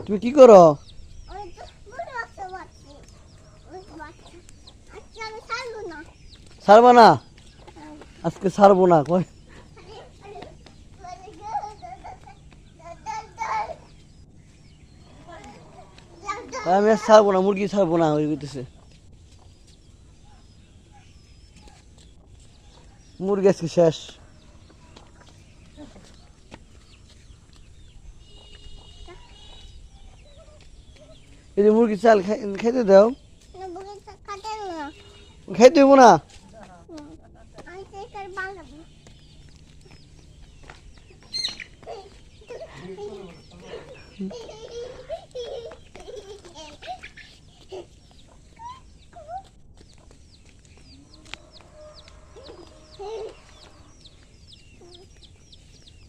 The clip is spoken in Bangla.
তুমি কি করো? ছাড়বা না? আজকে ছাড়বো না কই। আমি আর ছাড়বো না, মুরগি ছাড়বো না ওই করতেছে। মুরগি আজকে শেষ। এই যে মুরগি চাল খাইতে দাও। খাইতে হইব না?